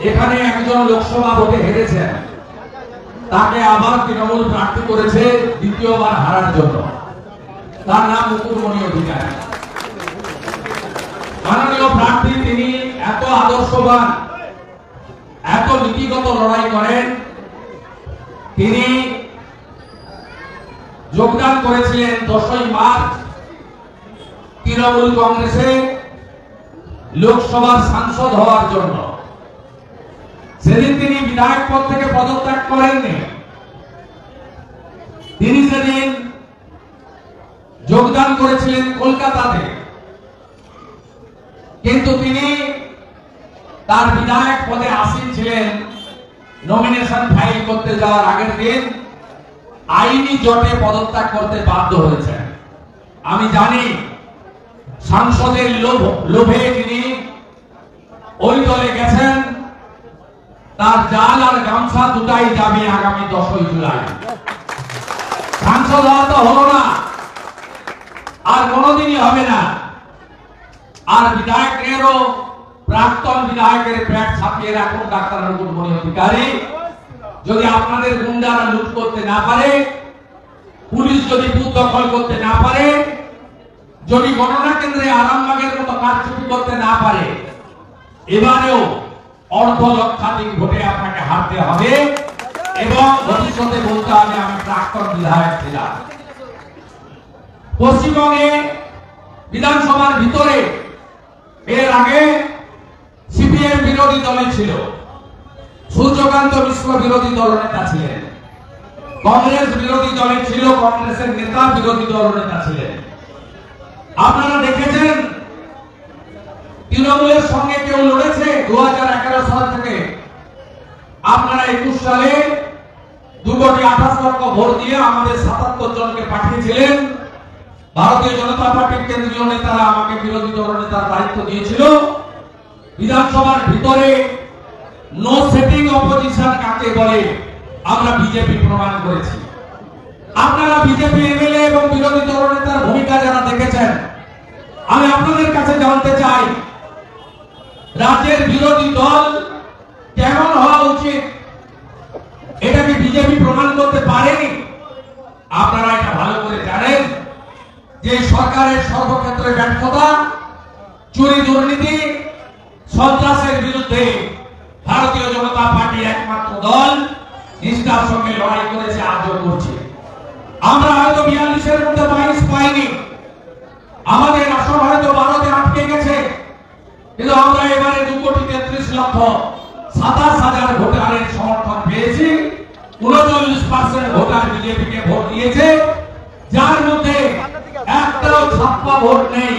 এখানে একজন লোকসভা ভোটে হেরেছেন, তাকে আবার তৃণমূল প্রার্থী করেছে দ্বিতীয়বার হারার জন্য। তার নাম মুকুটমণি অধিকারী। মাননীয় প্রার্থী, তিনি এত আদর্শবান, এত নীতিগত লড়াই করেন। তিনি যোগদান করেছিলেন 10ই মার্চ তৃণমূল কংগ্রেসে লোকসভার সাংসদ হওয়ার জন্য। সেদিন তিনি বিধায়ক পদ থেকে পদত্যাগ করেননি। তিনি সেদিন যোগদান করেছিলেন কলকাতাতে, কিন্তু তিনি তার বিধায়ক পদে আসীন ছিলেন। নমিনেশন ফাইল করতে যাওয়ার আগের দিন আইনি জটে পদত্যাগ করতে বাধ্য হয়েছেন। আমি জানি সাংসদের লোভে তিনি ওই দলে গেছেন। তার জাল আর গামছা দুটাই যাবে আগামী 10ই জুলাই। সাংসদ হওয়া তো হলো না, আর কোনোদিনই হবে না। আর বিধায়কেরও, প্রাক্তন বিধায়কের পেট ছাপিয়ে রাখুন ডাক্তার মুকুটমণি অধিকারী। যদি আপনাদের গুন্ডারা লুট করতে না পারে, পুলিশ যদি বুথ দখল করতে না পারে, যদি গণনা কেন্দ্রে আরামবাগের মতো কারচুপি করতে না পারে, এবারেও অর্ধ লক্ষাধিক ভোটে আপনাকে হারতে হবে এবং ভবিষ্যতে বলতে হবে আমি প্রাক্তন বিধায়ক ছিলাম। পশ্চিমবঙ্গে বিধানসভার ভিতরে এর আগে সিপিএম বিরোধী দলে ছিল, সূর্যকান্ত মিশ্র বিরোধী দলনেতা ছিলেন, কংগ্রেস বিরোধী দলে ছিল, কংগ্রেসের নেতা বিরোধী দলনেতা ছিলেন। আপনারা দেখেছেন তৃণমূলের সঙ্গে কেউ লড়েছে 2011 সাল থেকে। আপনারা 21 সালে 2,28,00,000 ভোট দিয়ে আমাদের 77 জনকে পাঠিয়েছিলেন। ভারতীয় জনতা পার্টির কেন্দ্রীয় নেতারা আমাকে বিরোধী দলনেতার দায়িত্ব দিয়েছিল। বিধানসভার ভিতরে নো সেটিং অপোজিশন কাকে বলে আমরা বিজেপি প্রমাণ করেছি। আপনারা বিজেপি এমএলএ এবং বিরোধী দলনেতার ভূমিকা যারা দেখেছেন, আমি আপনাদের কাছে জানতে চাই রাজ্যের বিরোধী দল কেমন হওয়া উচিত, এটা কি বিজেপি প্রমাণ করতে পারেনি? আপনারা এটা ভালো করে জানেন যে সরকারের সর্বক্ষেত্রে ব্যর্থতা, চুরি দুর্নীতি, সন্ত্রাসের বিরুদ্ধে ভারতীয় জনতা পার্টি একমাত্র দল নিষ্ঠার সঙ্গে লড়াই করেছে, আজও করছে। আমরা হয়তো 42-এর মধ্যে 22 পাইনি, আমাদের আসন হয়তো 12-তে আটকে গেছে, কিন্তু আমরা এবারে 2,33,27,000 ভোটারের সমর্থন পেয়েছি। 39% ভোটার বিজেপিকে ভোট দিয়েছে, যার মধ্যে একটাও ছাপ্পা ভোট নেই,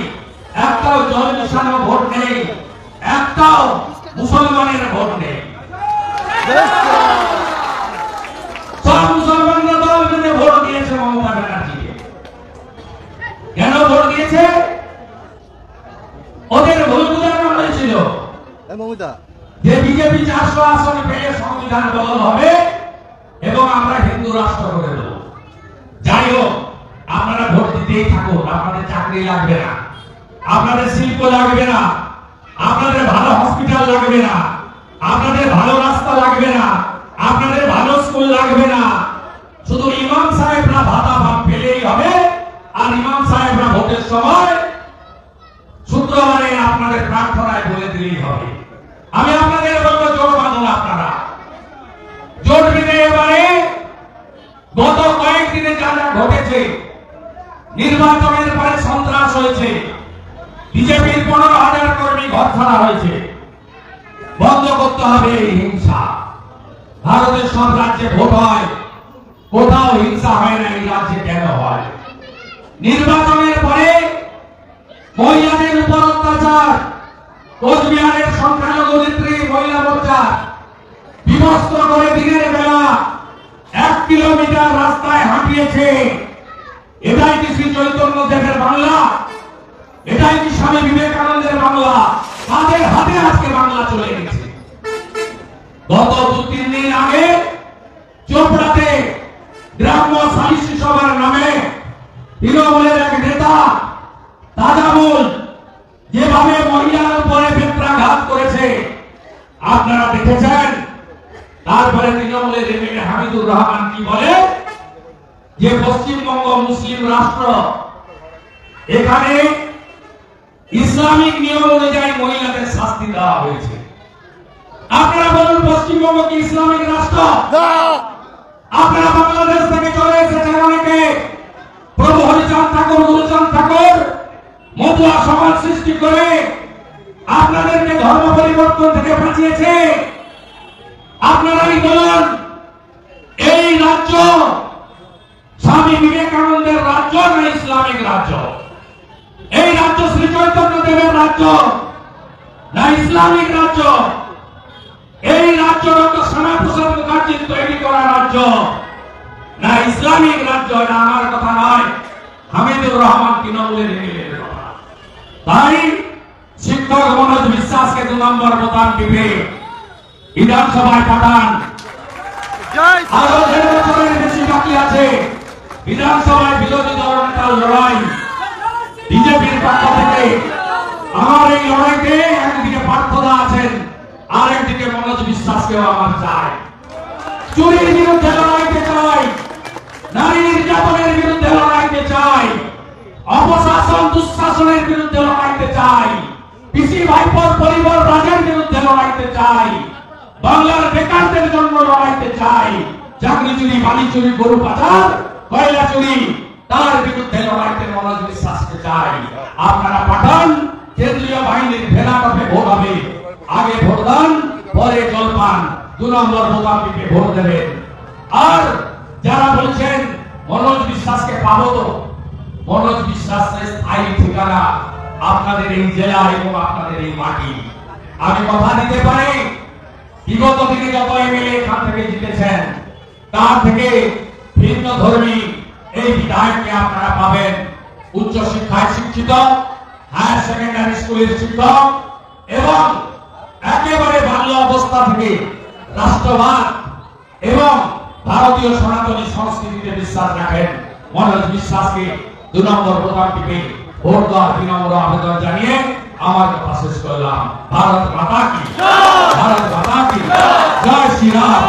একটাও জল মিশানো ভোট নেই, একটাও মুসলমানের ভোট নেই। সব মুসলমানরা দল বেঁধে ভোট দিয়েছে মমতা ব্যানার্জিকে। কেন ভোট দিয়েছে? ওদের ভুল বোঝানো হয়েছিল যে বিজেপি 400 আসন পেয়ে সংবিধান বদল হবে এবং আমরা হিন্দু রাষ্ট্র করে দেব। যাই হোক, আপনারা ভোট দিতেই থাকুন, আপনাদের চাকরি লাগবে না, আপনাদের শিল্প লাগবে না, আপনাদের ভালো হসপিটাল লাগবে না, আপনাদের ভালো রাস্তা লাগবে না, আপনাদের ভালো স্কুল লাগবে না। শুধু ইমাম সাহেবরা ভাতা পেলেই হবে, আর ইমাম সাহেবরা ভোটের সময় শুক্রবারে আপনাদের প্রার্থনায় বলে দিলেই হবে। আমি আপনাদের বলবো জোট বাঁধুন। আপনারা জোট বেঁধে এবারে গত কয়েকদিনে যা যা ঘটেছে, নির্বাচনের পরে সন্ত্রাস হয়েছে, বিজেপির 15,000 কর্মী ঘর ছাড়া হয়েছে, বন্ধ করতে হবে এই হিংসা। ভারতের সব রাজ্যে ভোট হয়, কোথাও হিংসা হয় না, এই রাজ্যে কেন হয়? নির্বাচনের পরে মহিলাদের উপর অত্যাচার, কোচবিহারের সংখ্যালঘু নেত্রী মহিলা মোর্চা বিবস্ত্র করে দিনের বেলা 1 কিলোমিটার রাস্তায় হাঁটিয়েছে। এটাই কি শ্রী চৈতন্য দেবের বাংলা? এটাই কি স্বামী বিবেকানন্দের বাংলা? তাদের হাতে আজকে বাংলা চলে গেছে। গত 2-3 দিন আগে চোপড়াতে গ্রাম্য সালিসি সভার নামে তৃণমূলের এক নেতা তাজামুল যেভাবে মহিলার উপরে বেত্রাঘাত করেছে, আপনারা দেখেছেন। তারপরে তৃণমূলের এমএলএ হামিদুর রহমান কি বলে যে পশ্চিমবঙ্গ মুসলিম রাষ্ট্র, এখানে ইসলামিক নিয়ম অনুযায়ী মহিলাদের শাস্তি দেওয়া হয়েছে। আপনারা বলুন পশ্চিমবঙ্গ কি ইসলামিক রাষ্ট্র? আপনারা বাংলাদেশ থেকে চলে এসেছেন অনেকে, প্রভু হরিচাঁদ ঠাকুর, গুরুচাঁদ ঠাকুর মতুয়া সমাজ সৃষ্টি করে আপনাদেরকে ধর্ম পরিবর্তন থেকে বাঁচিয়েছে। আপনারাই বলুন এই রাজ্য স্বামী বিবেকানন্দের রাজ্য না ইসলামিক রাজ্য? এই রাজ্য শ্রী চৈতন্য দেবের রাজ্য না ইসলামিক রাজ্য? এই রাজ্য ডক্টর শ্যামাপ্রসাদ মুখার্জির তৈরি করা রাজ্য না ইসলামিক রাজ্য? এটা আমার কথা নয়, হামিদুর রহমান তৃণমূলের এমএলএর কথা। তাই শিক্ষক মনোজ বিশ্বাসকে 2 নম্বর বোতাম টিপে বিধানসভায় পাঠান। আরো 1.5 বছরের বেশি বাকি আছে বিধানসভায় বিরোধী দলনেতার লড়াই। বিজেপির পক্ষ থেকে আমার এই লড়াইতে একদিকে পার্থদা আছেন, আর একদিকে মনোজ বিশ্বাসকেও আমার চাই। চুরির বিরুদ্ধে লড়াইতে চাই, নারী নির্যাতনের বিরুদ্ধে লড়াইতে চাই, অপশাসন দুঃশাসনের বিরুদ্ধে লড়াইতে চাই, পিসি ভাইপোর পরিবার রাজের বিরুদ্ধে লড়াইতে চাই, বাংলার বেকারদের জন্য লড়াইতে চাই, চাকরি চুরি, বালি চুরি, গরু পাচার, কয়লা চুরি, তার বিরুদ্ধে লড়াইতে মনোজ বিশ্বাসকে চাই। আপনারা পাঠান, কেন্দ্রীয় বাহিনীর ভেলাকপে ভোট হবে। আগে ভোট দান, পরে জলপান, 2 নম্বর বোতাম টিপে ভোট দেবেন। আর যারা বলছেন মনোজ বিশ্বাসকে পাবো, তো মনোজ বিশ্বাসের স্থায়ী ঠিকানা আপনাদের এই জেলা এবং আপনাদের এই মাটি। আমি কথা দিতে পারি, বিগত দিনে যত এমএলএ এখান থেকে জিতেছেন তার থেকে ভিন্ন ধর্মী এই বিধায়ককে আপনারা পাবেন। উচ্চ শিক্ষায় শিক্ষিত, হায়ার সেকেন্ডারি স্কুলের শিক্ষক এবং একেবারে বাল্য অবস্থা থেকে রাষ্ট্রবাদ এবং ভারতীয় সনাতনী সংস্কৃতিতে বিশ্বাস রাখেন মনোজ বিশ্বাসকে 2 নম্বর বোতাম টিপে ভোট দেওয়ার বিনম্র আবেদন জানিয়ে আমার কথা শেষ করলাম। ভারত মাতা কি, ভারত মাতা কি, জয় শ্রীরাম।